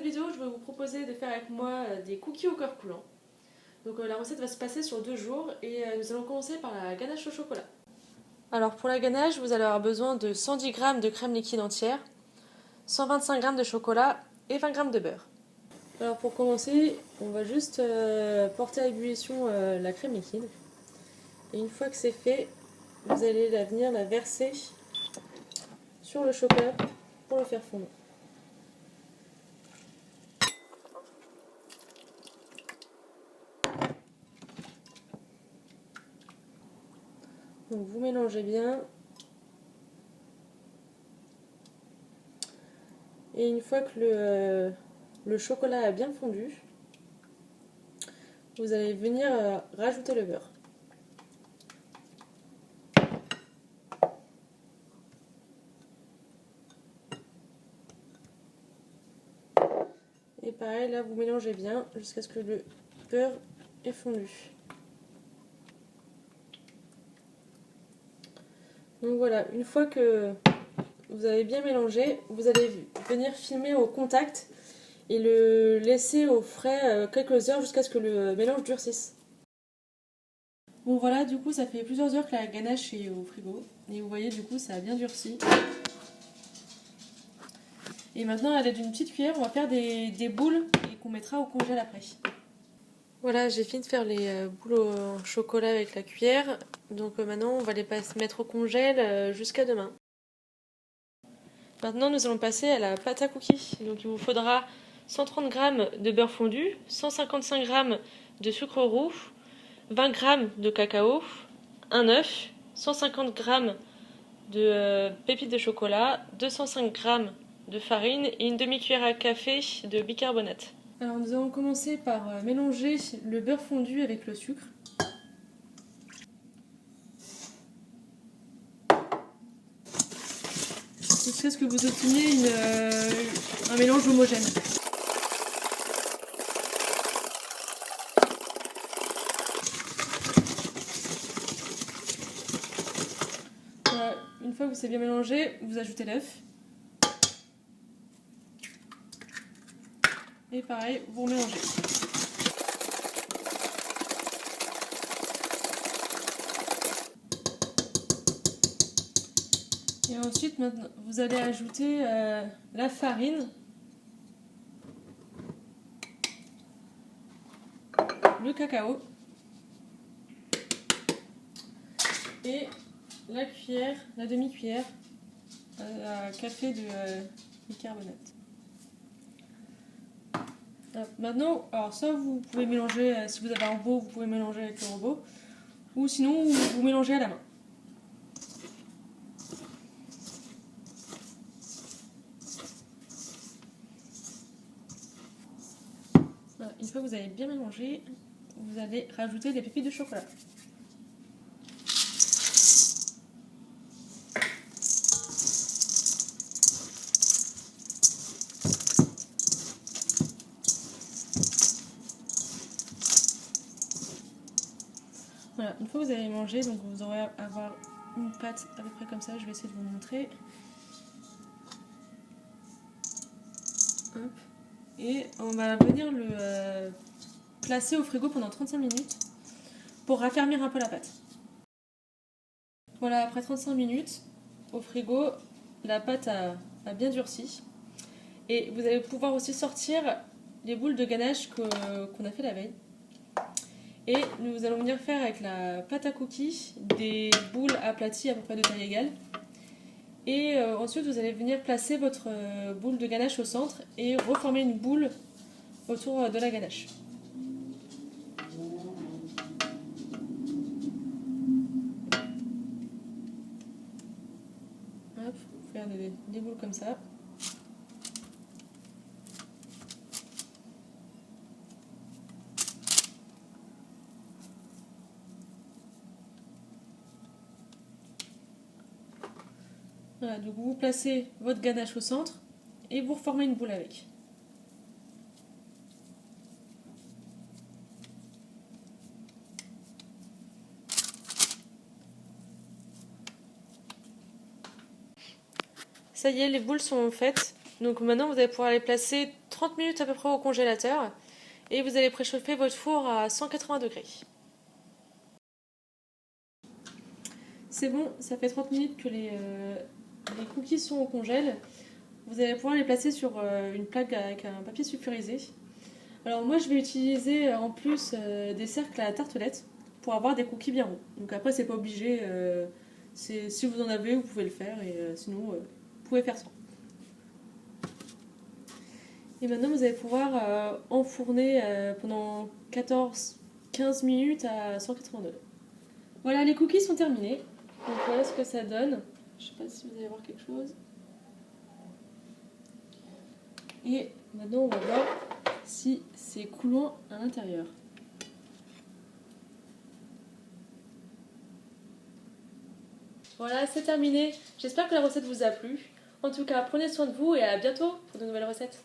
cette vidéo, je vais vous proposer de faire avec moi des cookies au cœur coulant. Donc la recette va se passer sur 2 jours et nous allons commencer par la ganache au chocolat. Alors pour la ganache, vous allez avoir besoin de 110 g de crème liquide entière, 125 g de chocolat et 20 g de beurre. Alors pour commencer, on va juste porter à ébullition la crème liquide. Et une fois que c'est fait, vous allez venir la verser sur le chocolat pour le faire fondre. Donc vous mélangez bien. Et une fois que le chocolat a bien fondu, vous allez venir rajouter le beurre. Et pareil, là vous mélangez bien jusqu'à ce que le beurre est fondu. Donc voilà, une fois que vous avez bien mélangé, vous allez venir filmer au contact et le laisser au frais quelques heures jusqu'à ce que le mélange durcisse. Bon voilà, du coup ça fait plusieurs heures que la ganache est au frigo et vous voyez du coup ça a bien durci. Et maintenant à l'aide d'une petite cuillère, on va faire des boules et qu'on mettra au congèle après. Voilà, j'ai fini de faire les boules au chocolat avec la cuillère. Donc maintenant on va les mettre au congèle jusqu'à demain. Maintenant nous allons passer à la pâte à cookies. Donc il vous faudra 130 g de beurre fondu, 155 g de sucre roux, 20 g de cacao, un œuf, 150 g de pépites de chocolat, 205 g de farine et une demi-cuillère à café de bicarbonate. Alors nous allons commencer par mélanger le beurre fondu avec le sucre. Jusqu'à ce que vous obteniez un mélange homogène. Voilà, une fois que c'est bien mélangé, vous ajoutez l'œuf. Et pareil, vous mélangez. Et ensuite, maintenant, vous allez ajouter la farine, le cacao et la cuillère, la demi-cuillère à café de bicarbonate. Maintenant, alors ça vous pouvez mélanger, si vous avez un robot, vous pouvez mélanger avec le robot, ou sinon vous mélangez à la main. Voilà, une fois que vous avez bien mélangé, vous allez rajouter les pépites de chocolat. Voilà, une fois que vous avez mangé, donc vous aurez avoir une pâte à peu près comme ça, je vais essayer de vous montrer. Hop. Et on va venir le placer au frigo pendant 35 minutes pour raffermir un peu la pâte. Voilà, après 35 minutes, au frigo, la pâte a bien durci. Et vous allez pouvoir aussi sortir les boules de ganache qu'on a fait la veille. Et nous allons venir faire avec la pâte à cookies des boules aplaties à peu près de taille égale. Et ensuite vous allez venir placer votre boule de ganache au centre et reformer une boule autour de la ganache. Hop, faire des boules comme ça. Voilà, donc vous placez votre ganache au centre et vous reformez une boule avec. Ça y est, les boules sont faites. Donc maintenant vous allez pouvoir les placer 30 minutes à peu près au congélateur et vous allez préchauffer votre four à 180 degrés. C'est bon, ça fait 30 minutes que les cookies sont au congèle. Vous allez pouvoir les placer sur une plaque avec un papier sulfurisé. Alors moi je vais utiliser en plus des cercles à tartelettes pour avoir des cookies bien ronds. Donc après c'est pas obligé, si vous en avez vous pouvez le faire et sinon vous pouvez faire sans. Et maintenant vous allez pouvoir enfourner pendant 14-15 minutes à 180 degrés. Voilà, les cookies sont terminés. Donc voilà ce que ça donne. Je sais pas si vous allez voir quelque chose. Et maintenant on va voir si c'est coulant à l'intérieur. Voilà, c'est terminé. J'espère que la recette vous a plu. En tout cas, prenez soin de vous et à bientôt pour de nouvelles recettes.